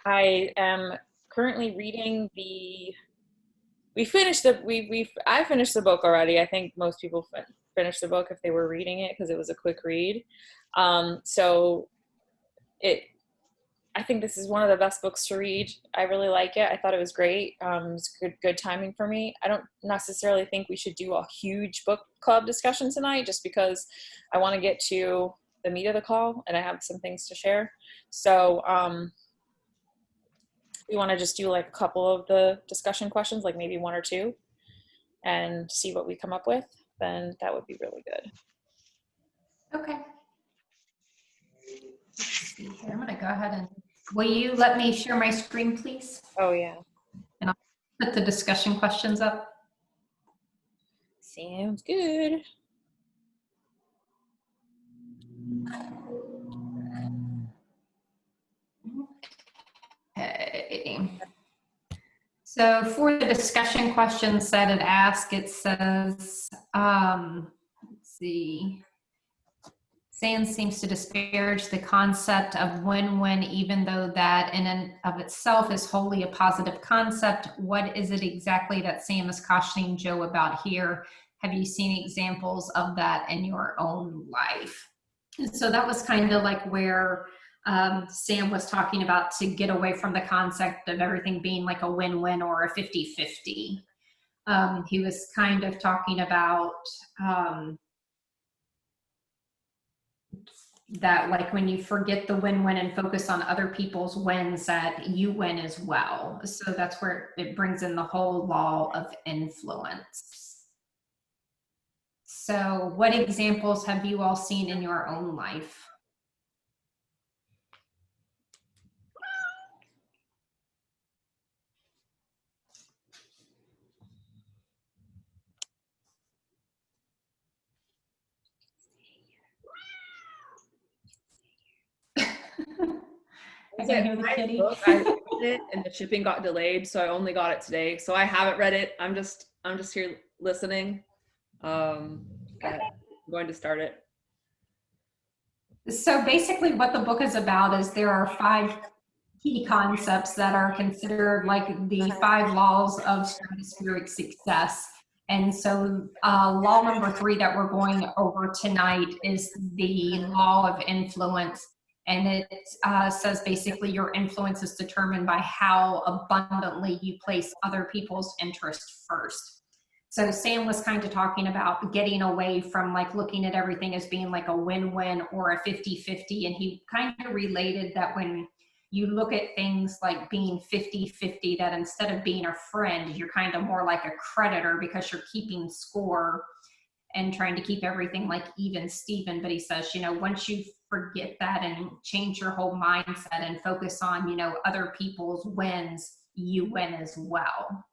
I am currently reading I finished the book already. I think most people finished the book if they were reading it because it was a quick read. So it I think this is one of the best books to read. I really like it. I thought it was great. It's good timing for me. I don't necessarily think we should do a huge book club discussion tonight just because I want to get to the meat of the call and I have some things to share. So we want to just do like a couple of the discussion questions, like maybe one or two, and see what we come up with. Then that would be really good. Okay. Let's see here. I'm going to go ahead and, will you let me share my screen, please? Oh, yeah. And I'll put the discussion questions up. Sounds good. Okay. So for the discussion questions that it asks, it says, let's see. Sand seems to disparage the concept of win-win, even though that in and of itself is wholly a positive concept. What is it exactly that Sam is cautioning Joe about here? Have you seen examples of that in your own life? And so that was kind of like where Sam was talking about to get away from the concept of everything being like a win-win or a 50-50. He was kind of talking about that, like, when you forget the win-win and focus on other people's wins, that you win as well. So that's where it brings in the whole law of influence. So what examples have you all seen in your own life? I can hear the kitty. I read it and the shipping got delayed, so I only got it today. So I haven't read it. I'm just here listening. I'm going to start it. So basically what the book is about is there are 5 key concepts that are considered like the 5 laws of stratospheric success. And so law number 3 that we're going over tonight is the law of influence. And it says basically your influence is determined by how abundantly you place other people's interests first. So Sam was kind of talking about getting away from like looking at everything as being like a win-win or a 50-50. And he kind of related that when you look at things like being 50-50, that instead of being a friend, you're kind of more like a creditor because you're keeping score and trying to keep everything like even Steven. But he says, you know, once you forget that and change your whole mindset and focus on, you know, other people's wins, you win as well.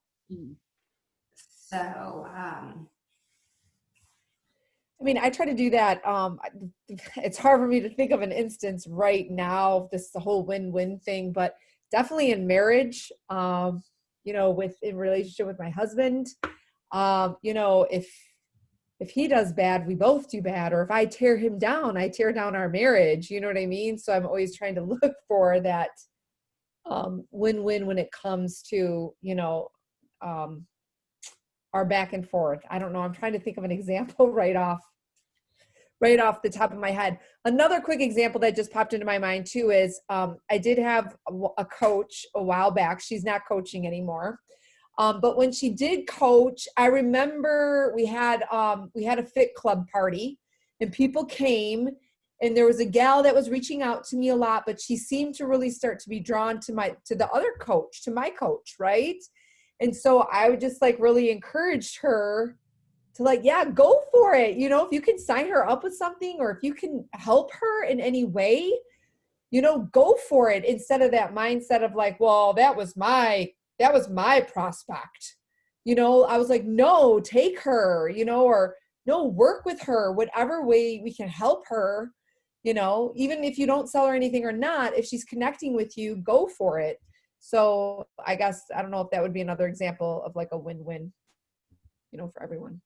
So, I mean, I try to do that. It's hard for me to think of an instance right now, this the whole win-win thing, but definitely in marriage, you know, in relationship with my husband, you know, if he does bad, we both do bad. Or if I tear him down, I tear down our marriage. You know what I mean? So I'm always trying to look for that win-win when it comes to, you know, our back and forth. I don't know. I'm trying to think of an example right off the top of my head. Another quick example that just popped into my mind too is I did have a coach a while back. She's not coaching anymore. But when she did coach, I remember we had a fit club party and people came, and there was a gal that was reaching out to me a lot, but she seemed to really start to be drawn to the other coach, to my coach, right? And so I would just like really encouraged her to like, yeah, go for it. You know, if you can sign her up with something or if you can help her in any way, you know, go for it, instead of that mindset of like, well, that was my prospect. You know, I was like, no, take her, you know, or no, work with her, whatever way we can help her, you know, even if you don't sell her anything or not, if she's connecting with you, go for it. So I guess, I don't know if that would be another example of like a win-win, you know, for everyone.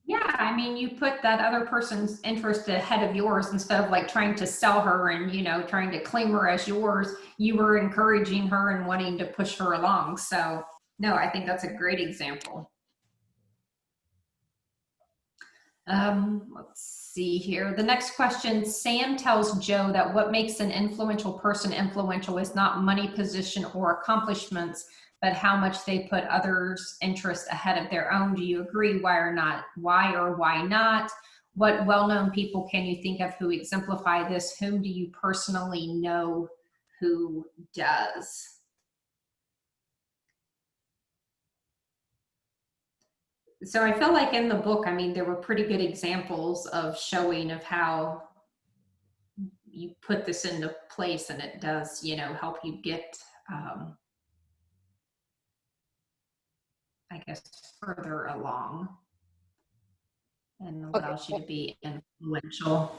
Yeah, I mean, you put that other person's interest ahead of yours instead of like trying to sell her and, trying to claim her as yours. You were encouraging her and wanting to push her along. So, no, I think that's a great example. Let's see here. The next question, Sam tells Joe that what makes an influential person influential is not money, position, or accomplishments, but how much they put others' interests ahead of their own. Do you agree? Why or not? Why or why not? What well-known people can you think of who exemplify this? Whom do you personally know who does? So I feel like in the book, I mean, there were pretty good examples of showing of how you put this into place and it does, help you get, I guess, further along and allows you to be influential.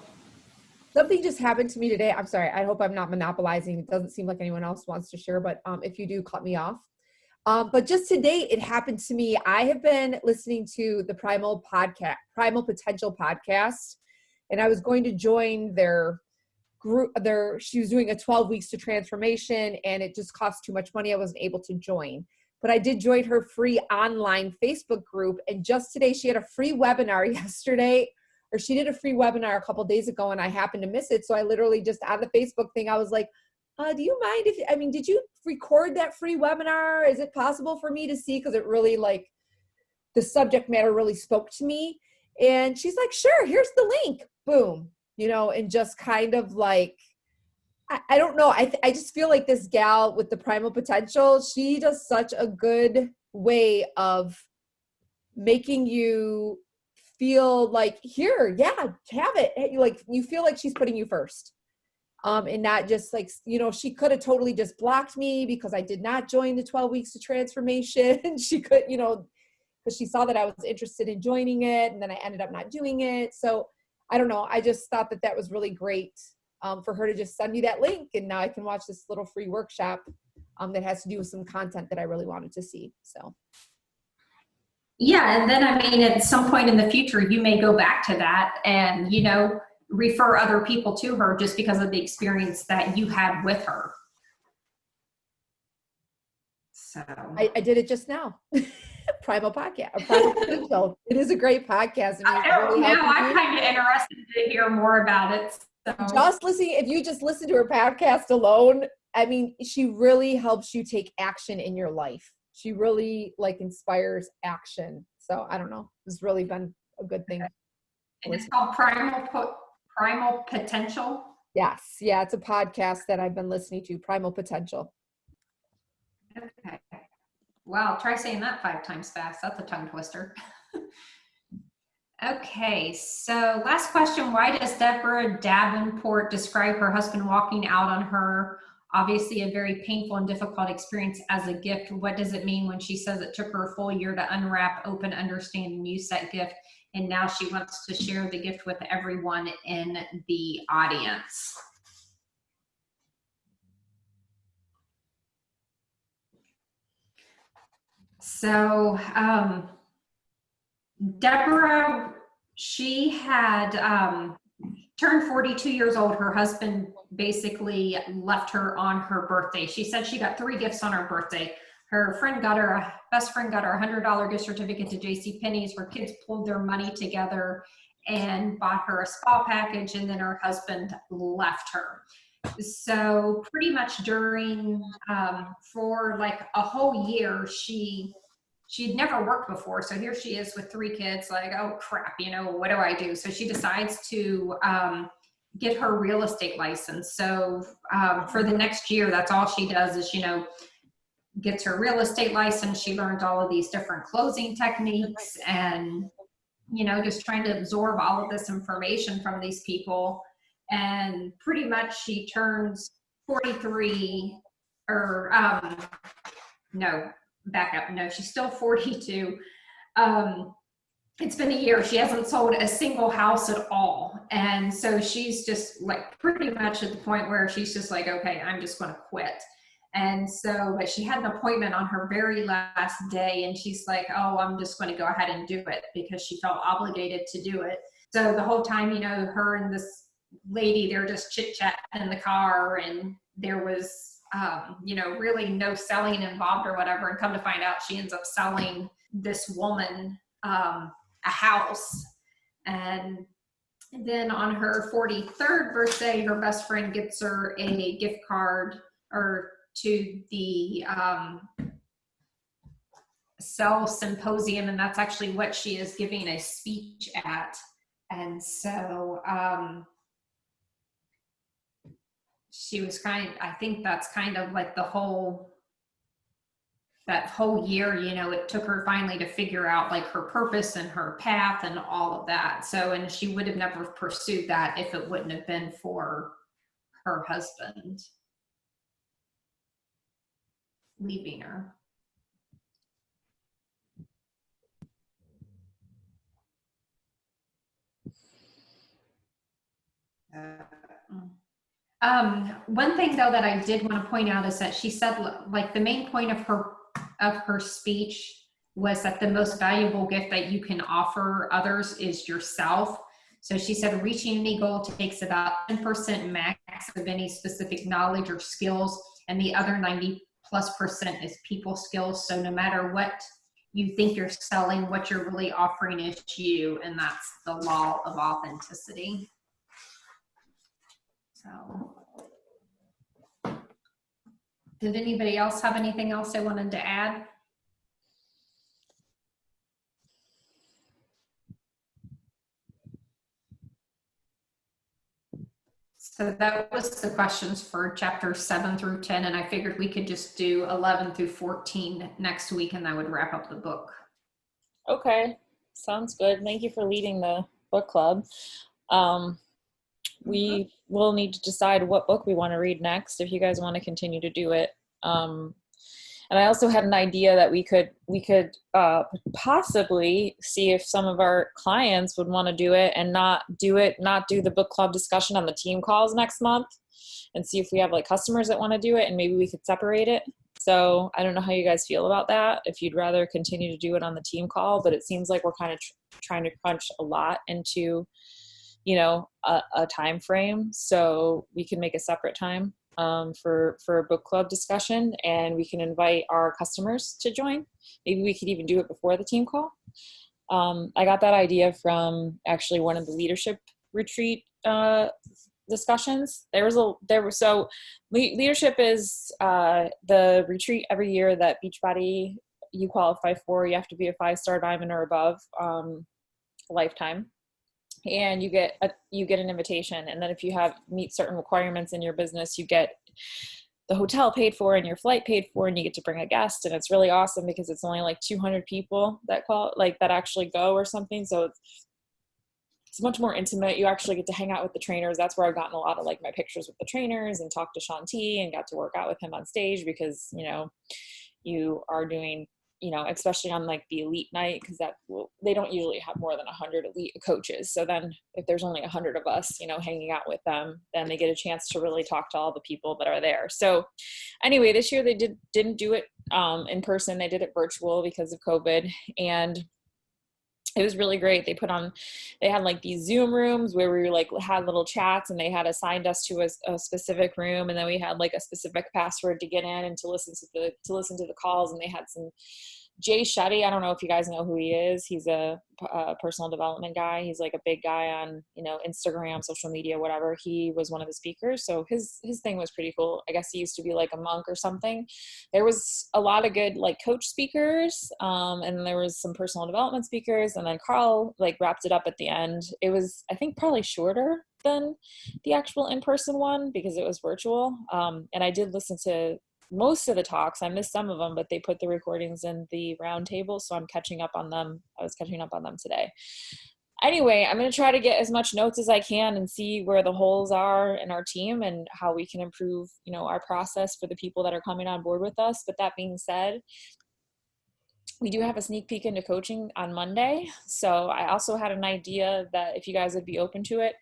Something just happened to me today. I'm sorry. I hope I'm not monopolizing. It doesn't seem like anyone else wants to share, but if you do, cut me off. But just today, it happened to me. I have been listening to the Primal Potential podcast, and I was going to join their group. She was doing a 12 weeks to transformation, and it just cost too much money. I wasn't able to join. But I did join her free online Facebook group. And just today, she had a free webinar yesterday, or she did a free webinar a couple days ago, and I happened to miss it. So I literally just on the Facebook thing, I was like, do you mind did you record that free webinar? Is it possible for me to see? Because it really the subject matter really spoke to me. And she's like, sure, here's the link. Boom. And just kind of I don't know. I just feel like this gal with the primal potential, she does such a good way of making you feel like, here, yeah, have it. You feel like she's putting you first. And not just she could have totally just blocked me because I did not join the 12 weeks of transformation. She could, because she saw that I was interested in joining it, and then I ended up not doing it. So I don't know. I just thought that was really great for her to just send me that link. And now I can watch this little free workshop that has to do with some content that I really wanted to see. So. Yeah. And then, I mean, at some point in the future, you may go back to that and, refer other people to her just because of the experience that you had with her. So I did it just now. Primal podcast. Primal Potential. It is a great podcast. I don't know. I'm kind of interested to hear more about it. So. If you just listen to her podcast alone, I mean, she really helps you take action in your life. She really inspires action. So I don't know. It's really been a good thing. And it's called Primal Potential. Yes. Yeah. It's a podcast that I've been listening to, Primal Potential. Okay. Wow. Try saying that 5 times fast. That's a tongue twister. Okay. So last question. Why does Deborah Davenport describe her husband walking out on her? Obviously a very painful and difficult experience as a gift. What does it mean when she says it took her a full year to unwrap, open, understand, and use that gift? And now she wants to share the gift with everyone in the audience. So, Deborah, she had turned 42 years old. Her husband basically left her on her birthday. She said she got 3 gifts on her birthday. Her best friend got her a $100 gift certificate to JCPenney's. Her kids pulled their money together and bought her a spa package, and then her husband left her. So pretty much during, for a whole year, she'd never worked before. So here she is with 3 kids, oh crap, what do I do? So she decides to get her real estate license. So for the next year, that's all she does is, gets her real estate license. She learns all of these different closing techniques and, just trying to absorb all of this information from these people. And pretty much she turns 43 she's still 42. It's been a year. She hasn't sold a single house at all. And so she's just pretty much at the point where she's just okay, I'm just going to quit. And so, but she had an appointment on her very last day, and she's like, oh, I'm just going to go ahead and do it, because she felt obligated to do it. So the whole time, her and this lady, they're just chit-chatting in the car, and there was, really no selling involved or whatever. And come to find out, she ends up selling this woman a house. And then on her 43rd birthday, her best friend gets her a gift card to the Cell Symposium, and that's actually what she is giving a speech at. And so she was I think that's kind of like that whole year, it took her finally to figure out like her purpose and her path and all of that. So, and she would have never pursued that if it wouldn't have been for her husband leaving her. One thing though that I did want to point out is that she said, like, the main point of her speech was that the most valuable gift that you can offer others is yourself. So she said reaching any goal takes about 10% max of any specific knowledge or skills, and the other 90+% is people skills. So no matter what you think you're selling, what you're really offering is you, and that's the law of authenticity. So, did anybody else have anything else they wanted to add? So that was the questions for chapter 7 through 10, and I figured we could just do 11 through 14 next week, and that would wrap up the book. Okay, sounds good. Thank you for leading the book club. We will need to decide what book we want to read next if you guys want to continue to do it. And I also had an idea that we could possibly see if some of our clients would want to do it and not do the book club discussion on the team calls next month, and see if we have like customers that want to do it, and maybe we could separate it. So I don't know how you guys feel about that, if you'd rather continue to do it on the team call, but it seems like we're kind of trying to crunch a lot into a time frame, so we can make a separate time for a book club discussion, and we can invite our customers to join. Maybe we could even do it before the team call. I got that idea from actually one of the leadership retreat discussions. Leadership is the retreat every year that Beachbody you qualify for. You have to be a 5-star diamond or above lifetime. And you get an invitation, and then if you meet certain requirements in your business, you get the hotel paid for and your flight paid for, and you get to bring a guest, and it's really awesome because it's only like 200 people that actually go or something. So it's much more intimate. You actually get to hang out with the trainers. That's where I've gotten a lot of like my pictures with the trainers and talked to Sean T and got to work out with him on stage, because you are doing, especially on like the elite night, because they don't usually have more than 100 elite coaches. So then if there's only 100 of us, hanging out with them, then they get a chance to really talk to all the people that are there. So anyway, this year they didn't do it in person. They did it virtual because of COVID, and it was really great. They had like these Zoom rooms where we like had little chats, and they had assigned us to a specific room, and then we had like a specific password to get in and to listen to the calls. And they had some Jay Shetty. I don't know if you guys know who he is. He's a personal development guy. He's like a big guy on, Instagram, social media, whatever. He was one of the speakers. So his thing was pretty cool. I guess he used to be like a monk or something. There was a lot of good like coach speakers. And there was some personal development speakers. And then Carl like wrapped it up at the end. It was, I think, probably shorter than the actual in-person one because it was virtual. And I did listen to most of the talks. I missed some of them, but they put the recordings in the round table, so I'm catching up on them. I was catching up on them today. Anyway, I'm going to try to get as much notes as I can and see where the holes are in our team and how we can improve, our process for the people that are coming on board with us. But that being said, we do have a sneak peek into coaching on Monday. So I also had an idea that if you guys would be open to it,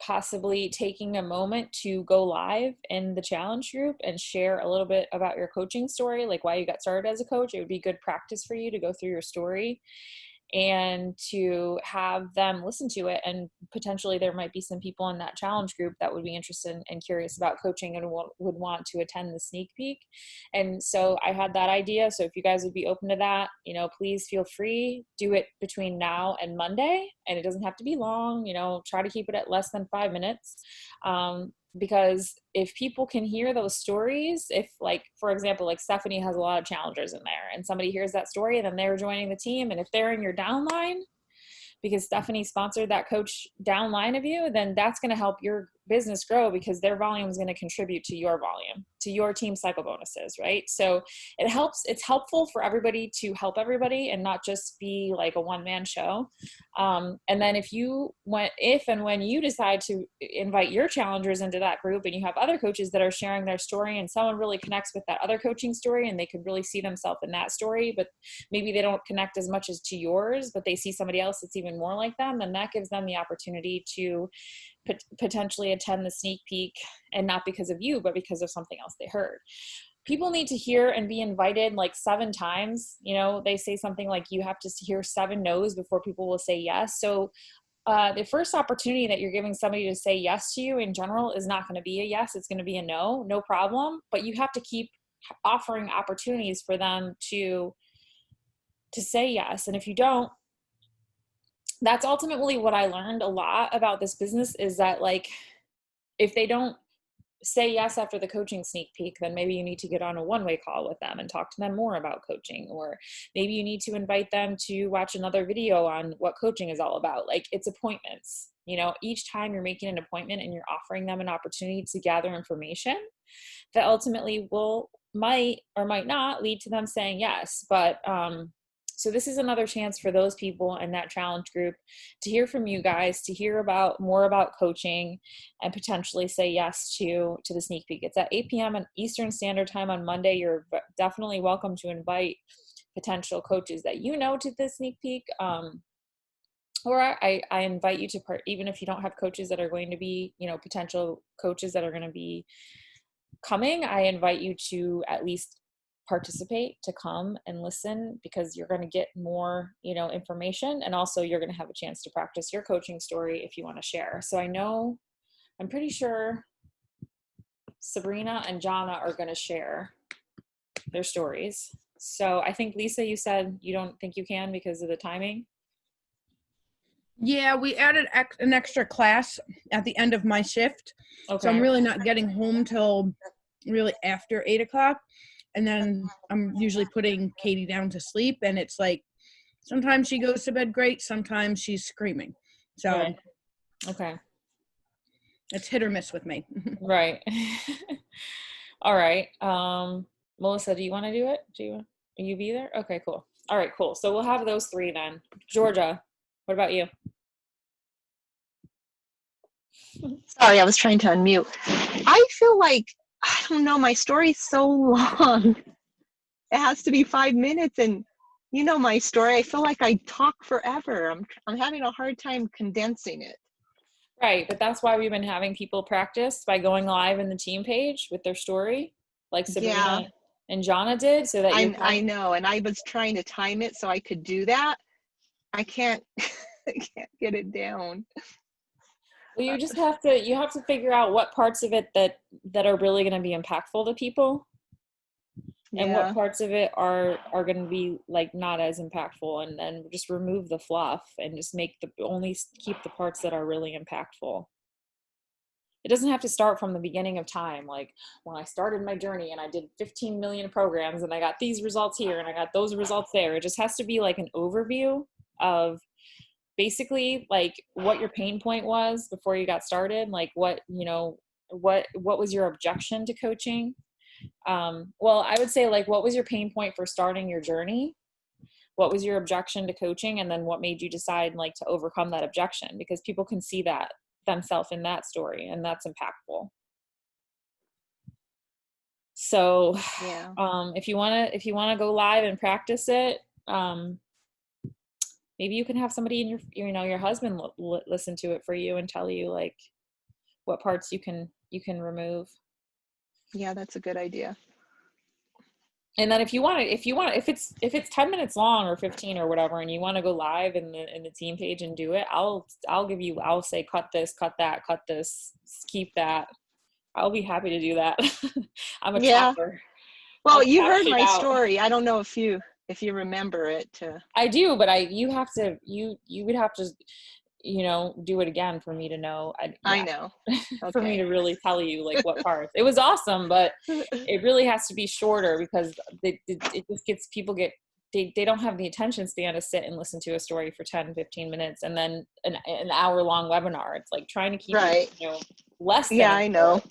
possibly taking a moment to go live in the challenge group and share a little bit about your coaching story, like why you got started as a coach. It would be good practice for you to go through your story and to have them listen to it. And potentially there might be some people in that challenge group that would be interested and curious about coaching and would want to attend the sneak peek. And so I had that idea. So if you guys would be open to that, you know, please feel free, do it between now and Monday. And it doesn't have to be long, you know, try to keep it at less than 5 minutes. Because if people can hear those stories, if like, for example, like Stephanie has a lot of challengers in there and somebody hears that story and then they're joining the team. And if they're in your downline, because Stephanie sponsored that coach downline of you, then that's going to help your business grow because their volume is going to contribute to your volume, to your team cycle bonuses, right? So it's helpful for everybody to help everybody and not just be like a one-man show. And then if and when you decide to invite your challengers into that group and you have other coaches that are sharing their story and someone really connects with that other coaching story and they could really see themselves in that story, but maybe they don't connect as much as to yours, but they see somebody else that's even more like them, then that gives them the opportunity to potentially attend the sneak peek, and not because of you, but because of something else they heard. People need to hear and be invited like 7 times. You know, they say something like you have to hear 7 no's before people will say yes. So the first opportunity that you're giving somebody to say yes to you in general is not going to be a yes. It's going to be a no problem. But you have to keep offering opportunities for them to say yes. And if you don't, that's ultimately what I learned a lot about this business, is that like, if they don't say yes after the coaching sneak peek, then maybe you need to get on a one-way call with them and talk to them more about coaching, or maybe you need to invite them to watch another video on what coaching is all about. Like, it's appointments, you know, each time you're making an appointment and you're offering them an opportunity to gather information that ultimately might or might not lead to them saying yes. But so this is another chance for those people in that challenge group to hear from you guys, to hear more about coaching, and potentially say yes to the sneak peek. It's at 8 p.m. Eastern Standard Time on Monday. You're definitely welcome to invite potential coaches that you know to the sneak peek. Or I invite you to even if you don't have coaches that are going to be, you know, potential coaches that are going to be coming, I invite you to at least participate, to come and listen, because you're going to get more, you know, information, and also you're going to have a chance to practice your coaching story if you want to share. So I'm pretty sure Sabrina and Jana are going to share their stories. So I think, Lisa, you said you don't think you can because of the timing. Yeah, we added an extra class at the end of my shift. Okay. So I'm really not getting home till really after 8 o'clock. And then I'm usually putting Katie down to sleep. And it's like, sometimes she goes to bed great. Sometimes she's screaming. So Right. Okay. it's hit or miss with me. Right. All right. Melissa, do you want to do it? Will you be there? Okay, cool. All right, cool. So we'll have those 3 then. Georgia, what about you? Sorry, I was trying to unmute. I feel like, I don't know, my story's so long. It has to be 5 minutes, and you know my story. I feel like I talk forever. I'm having a hard time condensing it. Right, but that's why we've been having people practice by going live in the team page with their story, like Sabrina and Jana did, so that I know, and I was trying to time it so I could do that. I can't I can't get it down. Well, you just have to figure out what parts of it that are really going to be impactful to people, and what parts of it are going to be like not as impactful, and then just remove the fluff and just only keep the parts that are really impactful. It doesn't have to start from the beginning of time, like when I started my journey and I did 15 million programs and I got these results here and I got those results there. It just has to be like an overview of basically like what your pain point was before you got started, like what was your objection to coaching. Well, I would say, like, what was your pain point for starting your journey? What was your objection to coaching? And then what made you decide like to overcome that objection? Because people can see that themselves in that story, and that's impactful. So if you want to go live and practice it, maybe you can have somebody in your husband listen to it for you and tell you like, what parts you can remove. Yeah, that's a good idea. And then if it's 10 minutes long or 15 or whatever, and you want to go live in the team page and do it, I'll say, cut this, cut that, cut this, keep that. I'll be happy to do that. I'm a Yeah. chopper. Well, I'll you chop heard shit my out. story. I don't know if you remember it. I do, but you would have to, do it again for me to know. I know. For me Okay. to really tell you like what parts. It was awesome, but it really has to be shorter because it just gets they don't have the attention span to sit and listen to a story for 10, 15 minutes and then an hour long webinar. It's like trying to keep Right. it, less than Yeah, I know.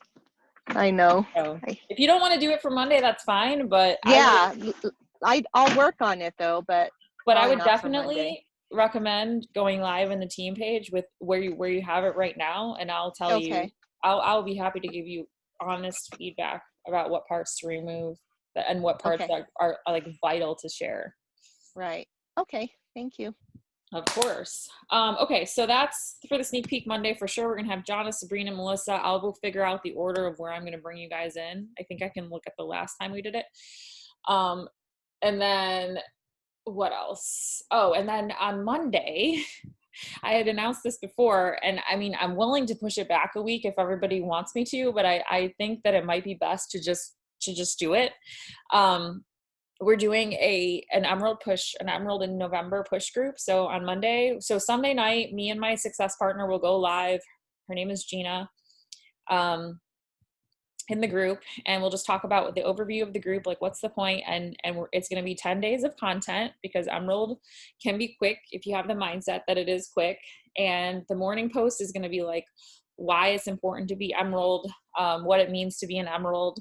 So if you don't want to do it for Monday, that's fine. But Yeah, I'll work on it though, but I would not for Monday. definitely recommend going live in the team page with where you have it right now, and I'll tell you. I'll be happy to give you honest feedback about what parts to remove and what parts are like vital to share. Right. Okay. Thank you. Of course. Okay, so that's for the sneak peek Monday for sure. We're gonna have Jonna, Sabrina, Melissa. I'll go figure out the order of where I'm gonna bring you guys in. I think I can look at the last time we did it. And then what else? Oh, and then on Monday, I had announced this before, and I mean, I'm willing to push it back a week if everybody wants me to, but I think that it might be best to just do it. We're doing an Emerald in November push group. So on Monday, so Sunday night, me and my success partner will go live. Her name is Gina. In the group, and we'll just talk about the overview of the group, like what's the point, and it's going to be 10 days of content because Emerald can be quick if you have the mindset that it is quick. And the morning post is going to be like why it's important to be Emerald, what it means to be an Emerald,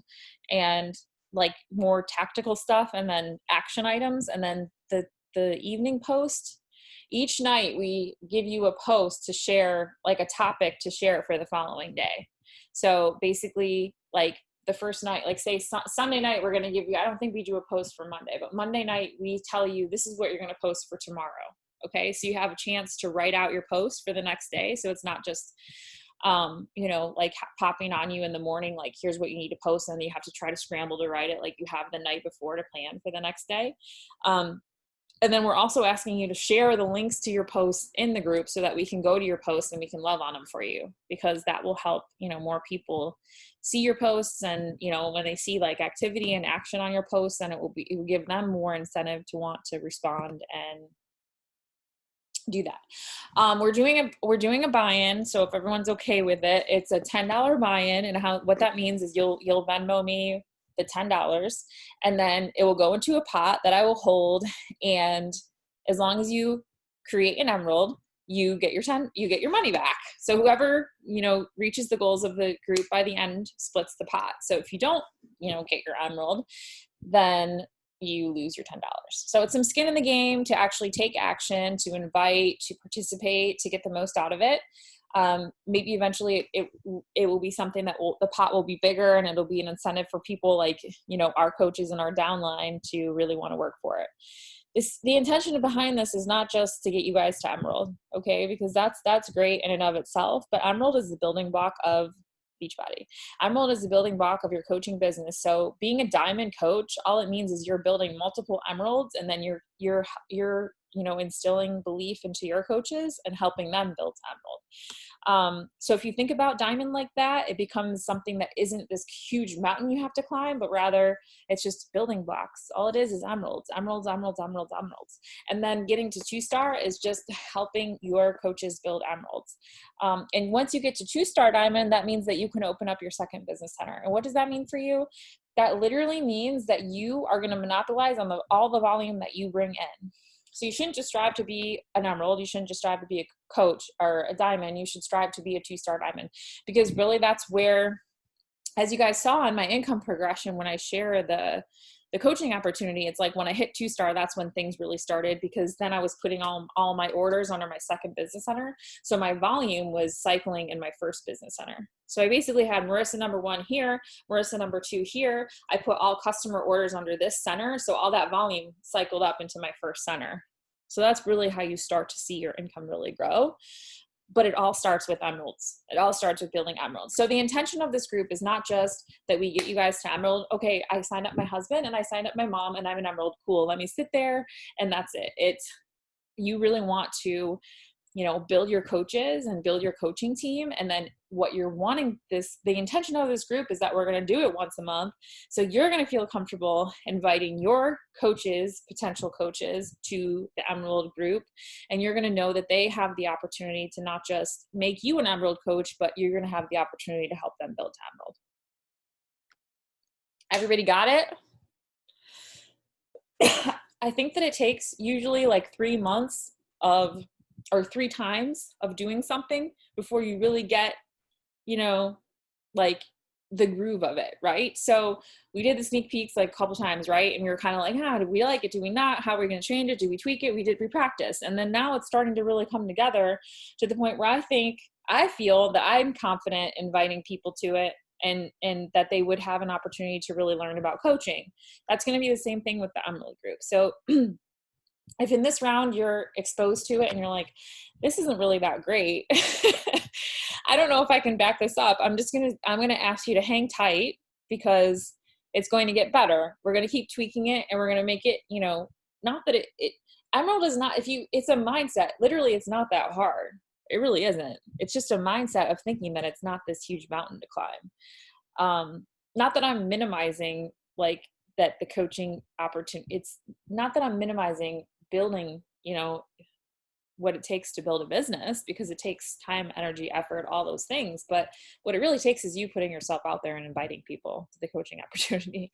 and like more tactical stuff, and then action items. And then the evening post, each night we give you a post to share, like a topic to share for the following day. So basically, like the first night, like say Sunday night, we're going to give you, I don't think we do a post for Monday, but Monday night we tell you this is what you're going to post for tomorrow. Okay. So you have a chance to write out your post for the next day. So it's not just, like popping on you in the morning, like here's what you need to post, and you have to try to scramble to write it. Like you have the night before to plan for the next day. And then we're also asking you to share the links to your posts in the group so that we can go to your posts and we can love on them for you, because that will help, more people see your posts. And, when they see like activity and action on your posts, then it will give them more incentive to want to respond and do that. We're doing a buy-in. So if everyone's okay with it, it's a $10 buy-in. And what that means is you'll Venmo me the $10, and then it will go into a pot that I will hold. And as long as you create an Emerald, you get your money back. So whoever, reaches the goals of the group by the end splits the pot. So if you don't, get your Emerald, then you lose your $10. So it's some skin in the game to actually take action, to invite, to participate, to get the most out of it. Maybe eventually it will be something that the pot will be bigger, and it'll be an incentive for people like, our coaches and our downline to really want to work for it. The intention behind this is not just to get you guys to Emerald, okay? Because that's great in and of itself, but Emerald is the building block of Beachbody. Emerald is the building block of your coaching business. So being a diamond coach, all it means is you're building multiple Emeralds, and then you're instilling belief into your coaches and helping them build Emerald. So if you think about diamond like that, it becomes something that isn't this huge mountain you have to climb, but rather it's just building blocks. All it is emeralds, emeralds, emeralds, emeralds, emeralds. And then getting to 2-star is just helping your coaches build emeralds. And once you get to 2-star diamond, that means that you can open up your second business center. And what does that mean for you? That literally means that you are going to monopolize on all the volume that you bring in. So you shouldn't just strive to be an Emerald. You shouldn't just strive to be a coach or a diamond. You should strive to be a 2-star diamond, because really that's where, as you guys saw in my income progression, when I share the coaching opportunity, it's like when I hit 2-star, that's when things really started, because then I was putting all my orders under my second business center. So my volume was cycling in my first business center. So I basically had Marissa number 1 here, Marissa number 2 here. I put all customer orders under this center. So all that volume cycled up into my first center. So that's really how you start to see your income really grow. but it all starts with emeralds. It all starts with building emeralds. So the intention of this group is not just that we get you guys to emerald. Okay, I signed up my husband and I signed up my mom and I'm an emerald. Cool. Let me sit there and that's it. It's, you really want to, you know, build your coaches and build your coaching team. And then what you're wanting this, the intention of this group is that we're going to do it once a month. So you're going to feel comfortable inviting your coaches, potential coaches, to the Emerald group. And you're going to know that they have the opportunity to not just make you an Emerald coach, but you're going to have the opportunity to help them build to Emerald. Everybody got it? I think that it takes usually like 3 months of, or 3 times of doing something before you really get, you know, like the groove of it, right? So we did the sneak peeks like a couple times, right? And we were kind of like, do we like it? Do we not? How are we going to change it? Do we tweak it? We practice. And then now it's starting to really come together to the point where I feel that I'm confident inviting people to it, and that they would have an opportunity to really learn about coaching. That's going to be the same thing with the Emerald group. So if in this round you're exposed to it and you're like, this isn't really that great, I don't know if I can back this up. I'm going to ask you to hang tight, because it's going to get better. We're going to keep tweaking it, and we're going to make it, you know, not that Emerald is not, it's a mindset. Literally, it's not that hard. It really isn't. It's just a mindset of thinking that it's not this huge mountain to climb. Not that I'm minimizing like that the coaching opportunity, it's not that I'm minimizing building, you know, what it takes to build a business, because it takes time, energy, effort, all those things. But what it really takes is you putting yourself out there and inviting people to the coaching opportunity.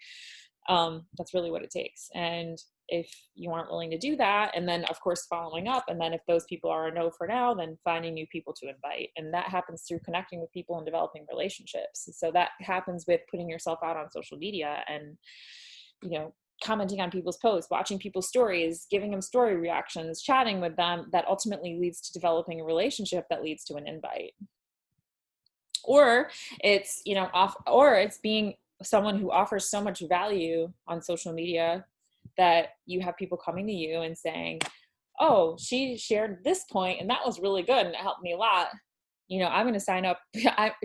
That's really what it takes. And if you aren't willing to do that, and then of course following up, and then if those people are a no for now, then finding new people to invite. And that happens through connecting with people and developing relationships. So that happens with putting yourself out on social media and, you know, commenting on people's posts, watching people's stories, giving them story reactions, chatting with them. That ultimately leads to developing a relationship that leads to an invite. Or it's, you know, or it's being someone who offers so much value on social media that you have people coming to you and saying, oh, she shared this point and that was really good and it helped me a lot. You know, I'm going to sign up.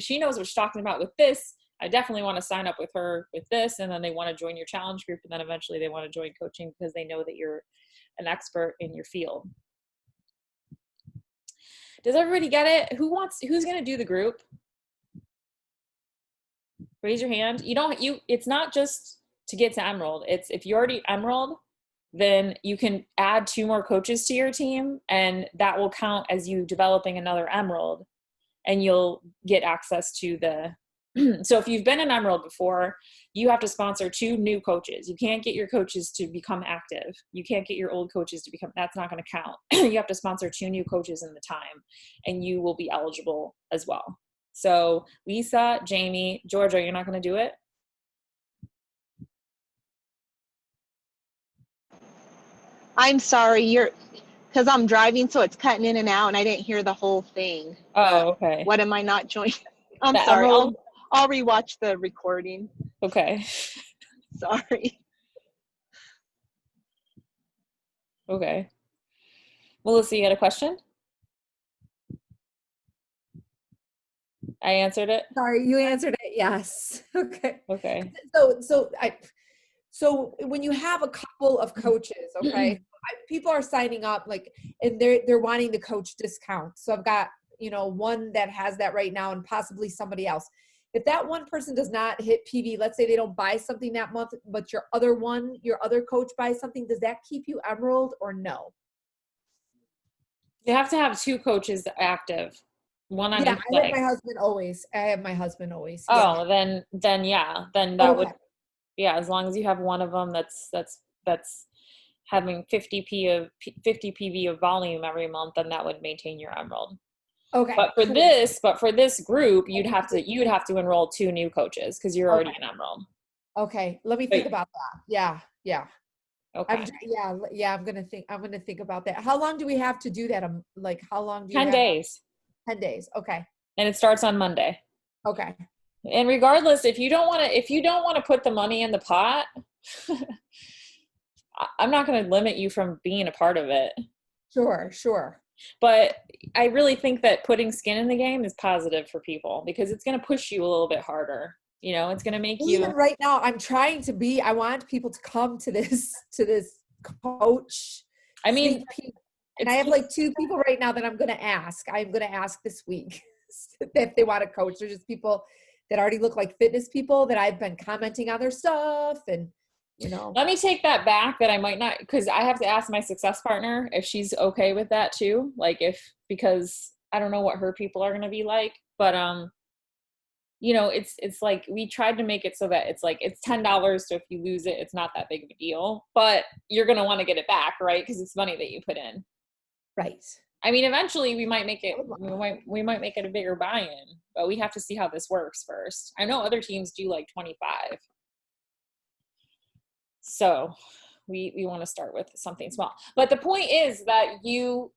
She knows what she's talking about with this. I definitely want to sign up with her with this. And then they want to join your challenge group. And then eventually they want to join coaching because they know that you're an expert in your field. Does everybody get it? Who's going to do the group? Raise your hand. It's not just to get to Emerald. It's if you're already Emerald, then you can add 2 more coaches to your team, and that will count as you developing another Emerald, and you'll get access to the, so if you've been an Emerald before, you have to sponsor 2 new coaches. You can't get your coaches to become active. You can't get your old coaches to become, that's not going to count. You have to sponsor 2 new coaches in the time, and you will be eligible as well. So Lisa, Jamie, Georgia, you're not going to do it? I'm sorry, because I'm driving, so it's cutting in and out, and I didn't hear the whole thing. Oh, okay. What am I not joining? I'm The sorry. Emerald? I'll rewatch the recording. Okay. Sorry. Okay. Melissa, you had a question? I answered it? Sorry, you answered it. Yes. Okay. Okay. So when you have a couple of coaches, okay, people are signing up like, and they're wanting the coach discount. So I've got, you know, one that has that right now and possibly somebody else. If that one person does not hit PV, let's say they don't buy something that month, but your other coach buys something, does that keep you Emerald or no? You have to have 2 coaches active. One on each I leg. have my husband always. Oh, then yeah, then that would, yeah, as long as you have one of them that's having 50 PV of volume every month, then that would maintain your Emerald. Okay. But for this group, you'd have to enroll 2 new coaches because you're already an Emerald. Okay. Let me think about that. Yeah. Okay. I'm gonna think about that. How long do we have to do that? Like how long do you 10 days. 10 days. Okay. And it starts on Monday. Okay. And regardless, if you don't want to put the money in the pot, I'm not going to limit you from being a part of it. Sure. But I really think that putting skin in the game is positive for people because it's going to push you a little bit harder. You know, it's going to make Even you. right now, I want people to come to this coach. I mean, sneak peek. And it's I have just- like 2 people right now that I'm going to ask. I'm going to ask this week if they want to coach. They're just people that already look like fitness people that I've been commenting on their stuff, and you know. Let me take that back, that I might not, because I have to ask my success partner if she's okay with that too. Like because I don't know what her people are going to be like, but you know, it's like we tried to make it so that it's like it's $10, so if you lose it, it's not that big of a deal, but you're going to want to get it back, right? Because it's money that you put in. Right. I mean, eventually we might make it a bigger buy-in, but we have to see how this works first. I know other teams do like 25. So we want to start with something small. But the point is that you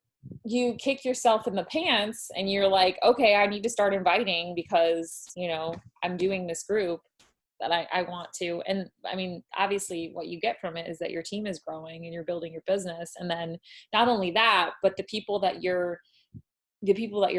kick yourself in the pants and you're like, okay, I need to start inviting because, you know, I'm doing this group that I want to. And I mean, obviously what you get from it is that your team is growing and you're building your business. And then not only that, but the people that you're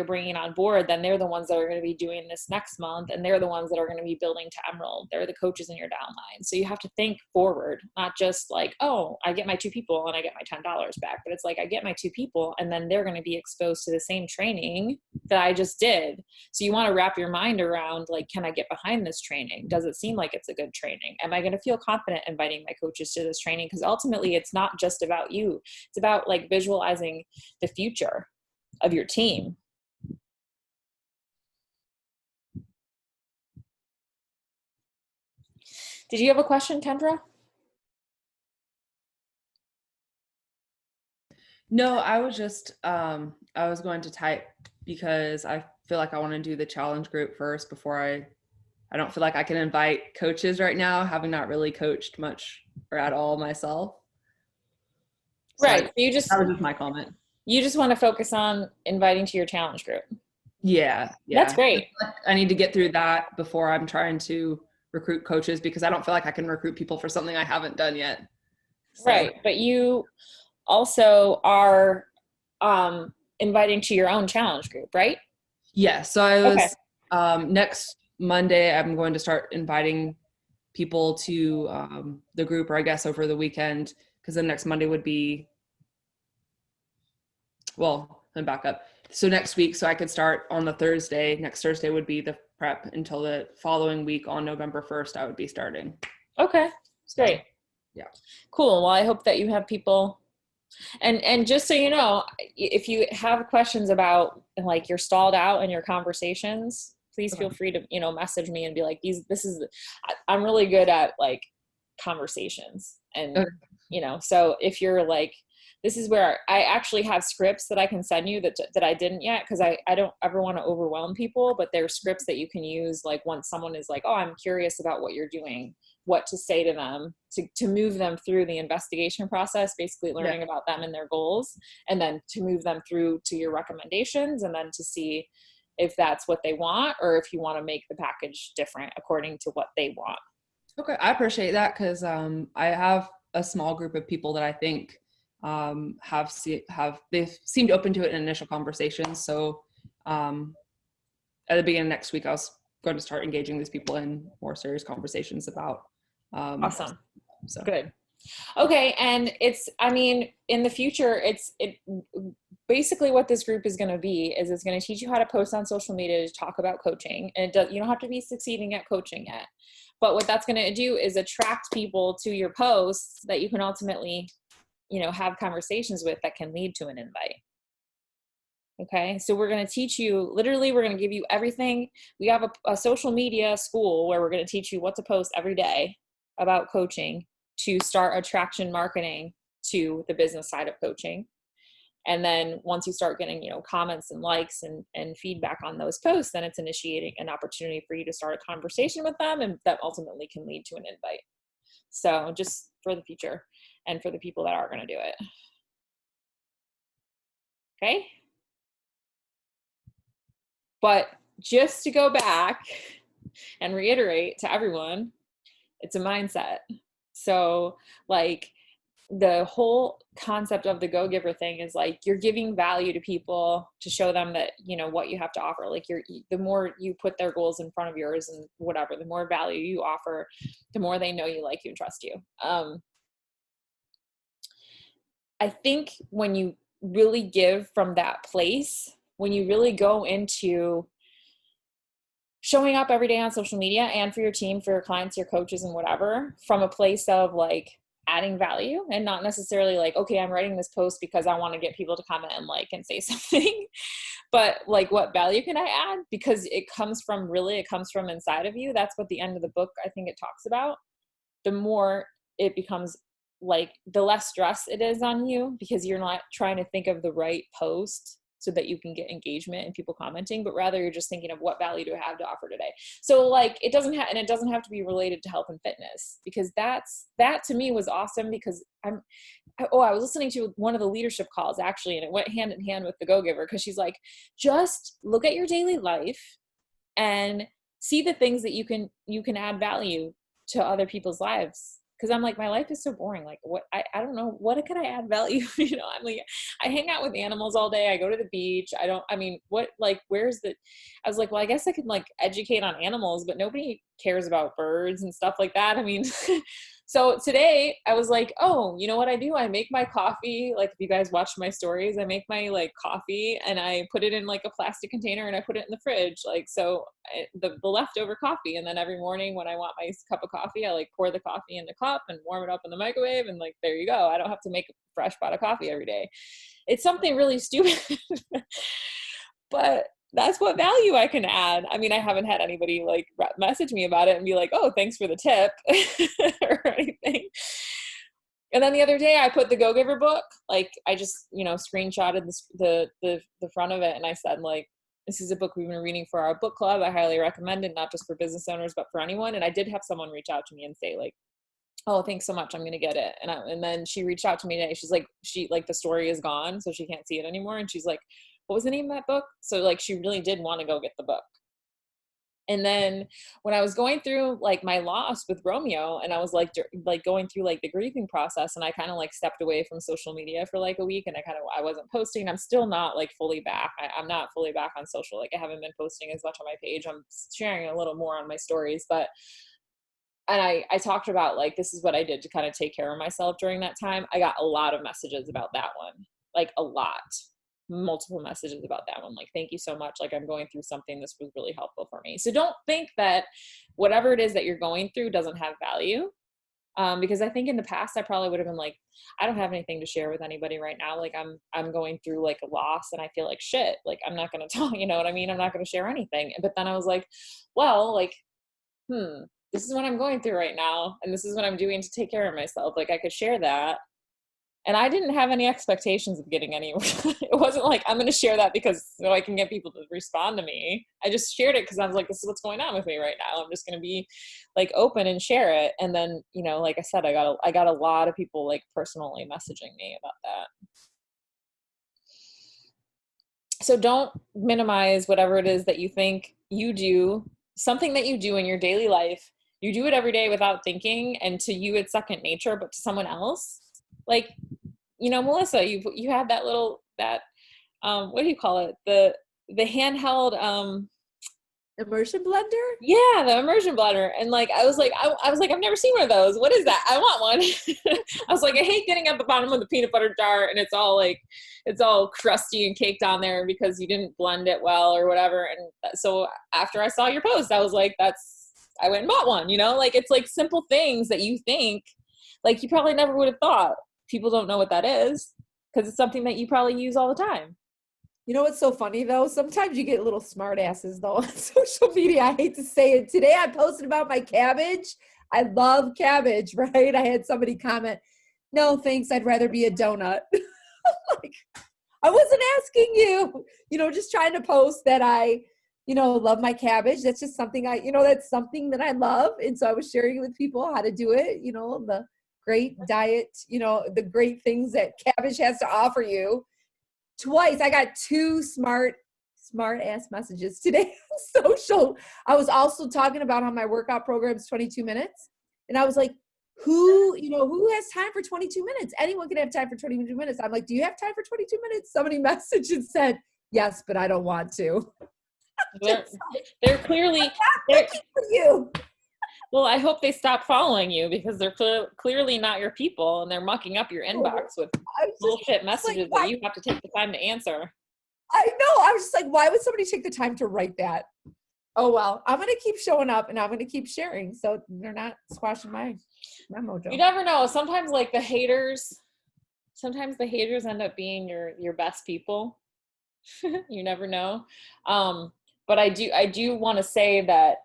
bringing on board, then they're the ones that are going to be doing this next month. And they're the ones that are going to be building to Emerald. They're the coaches in your downline. So you have to think forward, not just like, oh, I get my 2 people and I get my $10 back, but it's like, I get my 2 people and then they're going to be exposed to the same training that I just did. So you want to wrap your mind around, like, can I get behind this training? Does it seem like it's a good training? Am I going to feel confident inviting my coaches to this training? Because ultimately it's not just about you. It's about like visualizing the future of your team. Did you have a question, Kendra? No, I was just I was going to type because I feel like I want to do the challenge group first before I don't feel like I can invite coaches right now, having not really coached much or at all myself. So Right. that was just my comment. You just want to focus on inviting to your challenge group. Yeah. That's great. I need to get through that before I'm trying to recruit coaches because I don't feel like I can recruit people for something I haven't done yet. So. Right. But you also are inviting to your own challenge group, right? Yeah. So I was next Monday, I'm going to start inviting people to the group, or I guess over the weekend, because then next Monday would be, well, let me back up. So next week, so I could start on the Thursday. Next Thursday would be the prep until the following week on November 1st, I would be starting. Okay. It's great. Yeah. Cool. Well, I hope that you have people. And just so you know, if you have questions about like you're stalled out in your conversations, please feel free to, you know, message me and be like, I'm really good at like conversations. And, you know, so if you're like, this is where I actually have scripts that I can send you that I didn't yet, because I don't ever want to overwhelm people, but there are scripts that you can use like once someone is like, oh, I'm curious about what you're doing, what to say to them to move them through the investigation process, basically learning about them and their goals, and then to move them through to your recommendations, and then to see if that's what they want or if you want to make the package different according to what they want. Okay, I appreciate that because I have a small group of people that I think they've seemed open to it in initial conversations. So at the beginning of next week, I was going to start engaging these people in more serious conversations about. Awesome. So good. Okay. And in the future, basically what this group is going to be is it's going to teach you how to post on social media to talk about coaching. And you don't have to be succeeding at coaching yet, but what that's going to do is attract people to your posts that you can ultimately, you know, have conversations with that can lead to an invite. Okay. So we're going to teach you, literally, we're going to give you everything. We have a social media school where we're going to teach you what to post every day about coaching to start attraction marketing to the business side of coaching. And then once you start getting, you know, comments and likes and feedback on those posts, then it's initiating an opportunity for you to start a conversation with them, and that ultimately can lead to an invite. So just for the future and for the people that are going to do it. Okay. But just to go back and reiterate to everyone, it's a mindset. So like, the whole concept of the go-giver thing is like, you're giving value to people to show them that, you know, what you have to offer. Like the more you put their goals in front of yours and whatever, the more value you offer, the more they know you, like you, and trust you. I think when you really give from that place, when you really go into showing up every day on social media and for your team, for your clients, your coaches, and whatever, from a place of like adding value and not necessarily like, okay, I'm writing this post because I want to get people to comment and like and say something, but like, what value can I add? Because it comes from inside of you. That's what the end of the book, I think, it talks about. The more it becomes like, the less stress it is on you, because you're not trying to think of the right post so that you can get engagement and people commenting, but rather you're just thinking of what value do I have to offer today. So like, it doesn't have to be related to health and fitness, because that to me was awesome, because I was listening to one of the leadership calls actually, and it went hand in hand with the go-giver, because she's like, just look at your daily life and see the things that you can add value to other people's lives. Because I'm like, my life is so boring. Like, what I don't know, what can I add value? You know, I'm like, I hang out with animals all day. I go to the beach. I was like, well, I guess I could like educate on animals, but nobody cares about birds and stuff like that. I mean, so today I was like, oh, you know what I do? I make my coffee. Like, if you guys watch my stories, I make my like coffee and I put it in like a plastic container and I put it in the fridge. Like, so the leftover coffee. And then every morning when I want my cup of coffee, I like pour the coffee in the cup and warm it up in the microwave. And like, there you go. I don't have to make a fresh pot of coffee every day. It's something really stupid, but that's what value I can add. I mean, I haven't had anybody like message me about it and be like, oh, thanks for the tip or anything. And then the other day I put the Go-Giver book, like I just, you know, screenshotted the front of it. And I said, like, this is a book we've been reading for our book club. I highly recommend it, not just for business owners, but for anyone. And I did have someone reach out to me and say like, oh, thanks so much, I'm going to get it. And then she reached out to me today. She's like, the story is gone, so she can't see it anymore. And she's like, what was the name of that book? So like, she really did want to go get the book. And then when I was going through like my loss with Romeo, and I was like going through like the grieving process, and I kind of like stepped away from social media for like a week, and I wasn't posting. I'm still not like fully back. I'm not fully back on social. Like, I haven't been posting as much on my page. I'm sharing a little more on my stories, and I talked about like, this is what I did to kind of take care of myself during that time. I got a lot of messages about that one, like a lot. Multiple messages about that one. Like, thank you so much. Like, I'm going through something. This was really helpful for me. So don't think that whatever it is that you're going through doesn't have value. Because I think in the past I probably would have been like, I don't have anything to share with anybody right now. Like, I'm going through like a loss and I feel like shit. Like, I'm not going to talk, you know what I mean? I'm not going to share anything. But then I was like, well, like, this is what I'm going through right now. And this is what I'm doing to take care of myself. Like, I could share that. And I didn't have any expectations of getting anywhere. It wasn't like, I'm going to share that because I can get people to respond to me. I just shared it because I was like, this is what's going on with me right now. I'm just going to be like open and share it. And then, you know, like I said, I got a lot of people like personally messaging me about that. So don't minimize whatever it is that you think you do, something that you do in your daily life. You do it every day without thinking, and to you it's second nature, but to someone else, like, you know, Melissa, you had that what do you call it? The handheld Immersion blender? Yeah, the immersion blender. And like, I was like, I've never seen one of those. What is that? I want one. I was like, I hate getting at the bottom of the peanut butter jar and it's all crusty and caked on there because you didn't blend it well or whatever. And so after I saw your post, I was like, I went and bought one, you know, like, it's like simple things that you think like you probably never would have thought. People don't know what that is because it's something that you probably use all the time. You know what's so funny though? Sometimes you get little smart asses though on social media. I hate to say it. Today I posted about my cabbage. I love cabbage, right? I had somebody comment, no thanks, I'd rather be a donut. Like, I wasn't asking you, you know, just trying to post that I, you know, love my cabbage. That's just something that's something that I love. And so I was sharing with people how to do it, you know, the great diet, you know, the great things that cabbage has to offer you. Twice I got 2 smart ass messages today on social. I was also talking about how my workout program is 22 minutes. And I was like, who has time for 22 minutes? Anyone can have time for 22 minutes. I'm like, do you have time for 22 minutes? Somebody messaged and said, yes, but I don't want to. They're clearly Looking for you. well, I hope they stop following you because they're clearly not your people, and they're mucking up your inbox with bullshit messages that you have to take the time to answer. I know. I was just like, why would somebody take the time to write that? Oh, well, I'm going to keep showing up and I'm going to keep sharing. So they're not squashing my mojo. You never know. Sometimes the haters end up being your best people. You never know. But I do want to say that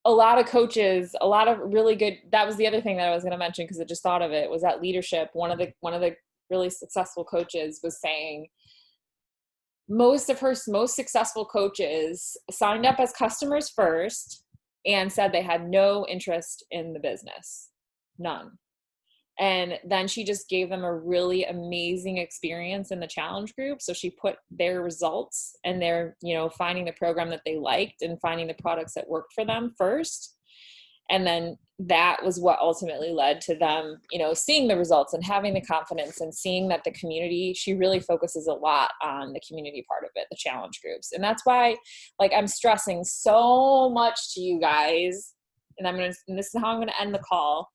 a lot of coaches, a lot of really good, that was the other thing that I was going to mention because I just thought of it, was that leadership. One of the really successful coaches was saying most of her most successful coaches signed up as customers first and said they had no interest in the business. None. And then she just gave them a really amazing experience in the challenge group. So she put their results and their, finding the program that they liked and finding the products that worked for them first. And then that was what ultimately led to them, seeing the results and having the confidence and seeing that the community, she really focuses a lot on the community part of it, the challenge groups. And that's why, I'm stressing so much to you guys, and this is how I'm going to end the call.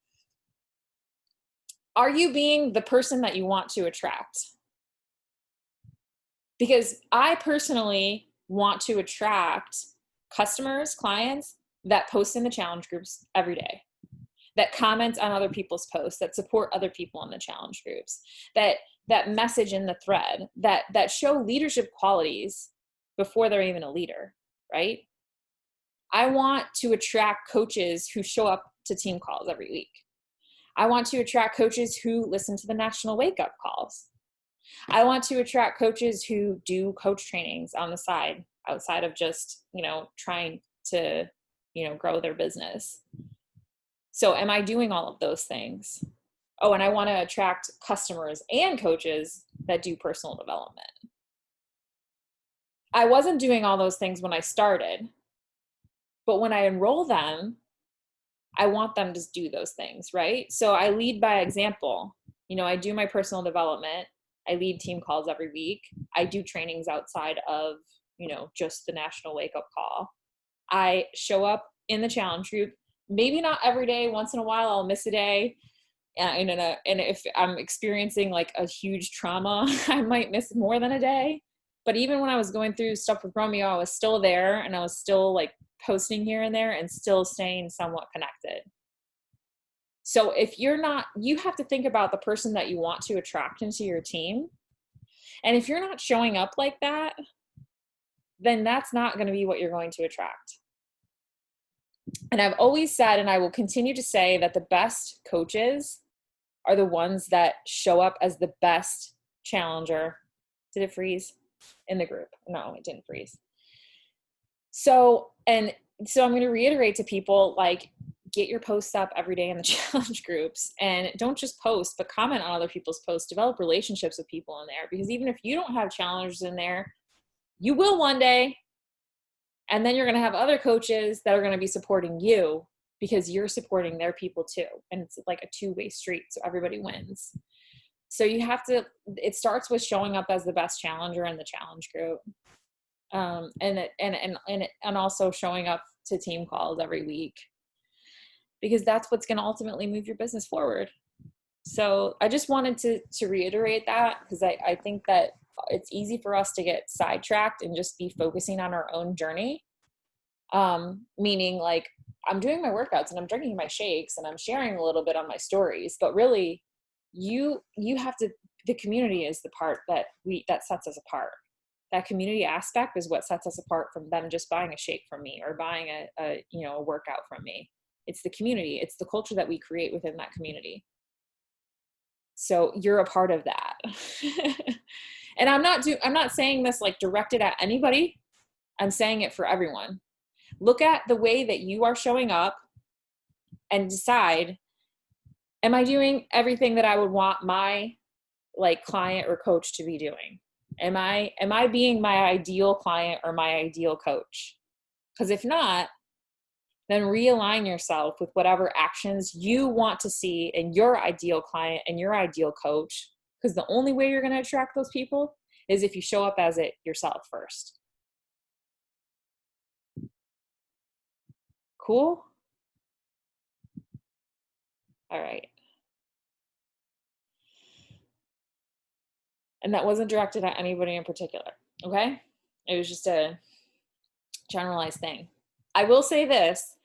Are you being the person that you want to attract? Because I personally want to attract customers, clients that post in the challenge groups every day, that comment on other people's posts, that support other people in the challenge groups, that message in the thread, that show leadership qualities before they're even a leader, right? I want to attract coaches who show up to team calls every week. I want to attract coaches who listen to the national wake-up calls. I want to attract coaches who do coach trainings on the side, outside of just, trying to, grow their business. So am I doing all of those things? Oh, and I want to attract customers and coaches that do personal development. I wasn't doing all those things when I started, but when I enroll them, I want them to do those things, right? So I lead by example. I do my personal development. I lead team calls every week. I do trainings outside of, just the national wake-up call. I show up in the challenge group, maybe not every day. Once in a while, I'll miss a day. And if I'm experiencing a huge trauma, I might miss more than a day. But even when I was going through stuff with Romeo, I was still there and I was still posting here and there and still staying somewhat connected. So if you're not, you have to think about the person that you want to attract into your team. And if you're not showing up like that, then that's not going to be what you're going to attract. And I've always said, and I will continue to say, that the best coaches are the ones that show up as the best challenger. Did it freeze in the group? No, it didn't freeze. So I'm going to reiterate to people, get your posts up every day in the challenge groups, and don't just post, but comment on other people's posts, develop relationships with people in there, because even if you don't have challengers in there, you will one day. And then you're going to have other coaches that are going to be supporting you because you're supporting their people too. And it's like a two-way street. So everybody wins. So it starts with showing up as the best challenger in the challenge group. And also showing up to team calls every week, because that's what's going to ultimately move your business forward. So I just wanted to reiterate that, because I think that it's easy for us to get sidetracked and just be focusing on our own journey. Meaning I'm doing my workouts and I'm drinking my shakes and I'm sharing a little bit on my stories, but really you have to, the community is the part that sets us apart. That community aspect is what sets us apart from them just buying a shake from me or buying a workout from me. It's the community. It's the culture that we create within that community. So you're a part of that. And I'm not saying this directed at anybody. I'm saying it for everyone. Look at the way that you are showing up and decide, am I doing everything that I would want my client or coach to be doing? Am I being my ideal client or my ideal coach? Because if not, then realign yourself with whatever actions you want to see in your ideal client and your ideal coach. Because the only way you're going to attract those people is if you show up as it yourself first. Cool? All right. And that wasn't directed at anybody in particular, okay? It was just a generalized thing. I will say this,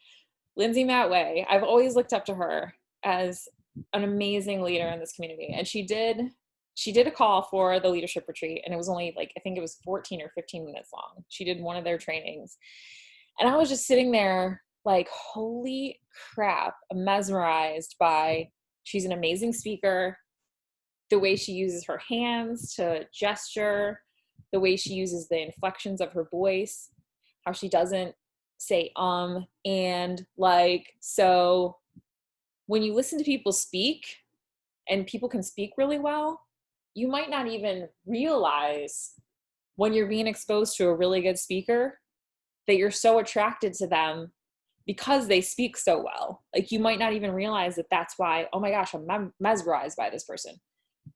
Lindsay Matway, I've always looked up to her as an amazing leader in this community. And she did a call for the leadership retreat, and it was only like, I think it was 14 or 15 minutes long. She did one of their trainings. And I was just sitting there like, holy crap, mesmerized by, she's an amazing speaker, the way she uses her hands to gesture, the way she uses the inflections of her voice, how she doesn't say and like. So when you listen to people speak, and people can speak really well, you might not even realize when you're being exposed to a really good speaker that you're so attracted to them because they speak so well. Like, you might not even realize that that's why, oh my gosh, I'm mesmerized by this person.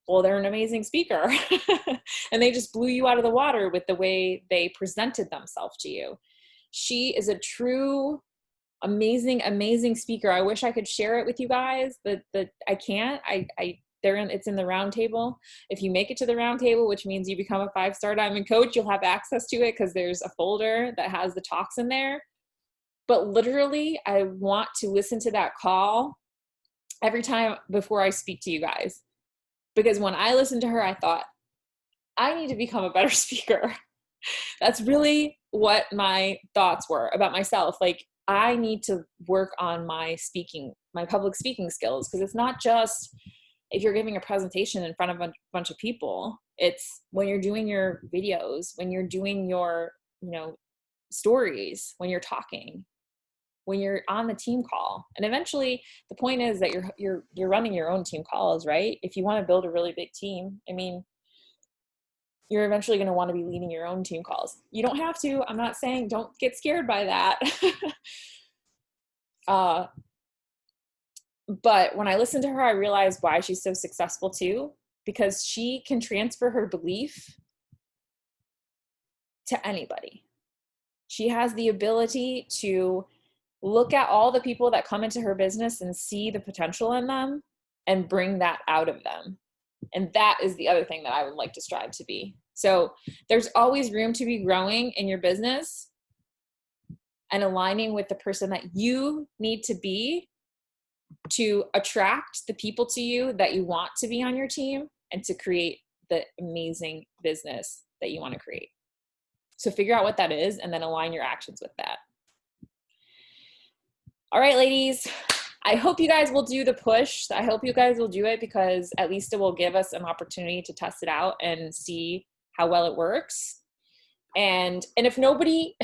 Well, they're an amazing speaker. And they just blew you out of the water with the way they presented themselves to you. She is a true, amazing speaker. I wish I could share it with you guys, but I can't. It's in the round table. If you make it to the round table, which means you become a 5-star diamond coach, you'll have access to it because there's a folder that has the talks in there. But literally, I want to listen to that call every time before I speak to you guys. Because when I listened to her, I thought, I need to become a better speaker. That's really what my thoughts were about myself. Like, I need to work on my public speaking skills, because it's not just if you're giving a presentation in front of a bunch of people. It's when you're doing your videos, when you're doing your, stories, when you're talking, when you're on the team call. And eventually the point is that you're running your own team calls, right? If you want to build a really big team, you're eventually going to want to be leading your own team calls. You don't have to. I'm not saying don't get scared by that. But when I listened to her, I realized why she's so successful too, because she can transfer her belief to anybody. She has the ability to look at all the people that come into her business and see the potential in them and bring that out of them. And that is the other thing that I would like to strive to be. So there's always room to be growing in your business and aligning with the person that you need to be to attract the people to you that you want to be on your team and to create the amazing business that you want to create. So figure out what that is and then align your actions with that. All right, ladies, I hope you guys will do the push. I hope you guys will do it, because at least it will give us an opportunity to test it out and see how well it works. And if nobody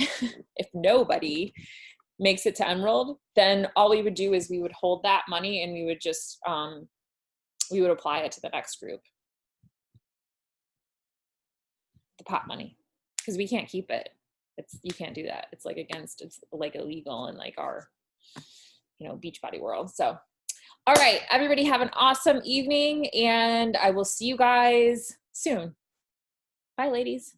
makes it to Emerald, then all we would do is we would hold that money and we would just, we would apply it to the next group. The pot money, because we can't keep it. You can't do that. It's like illegal in like our, Beachbody world. So, all right, everybody have an awesome evening, and I will see you guys soon. Bye, ladies.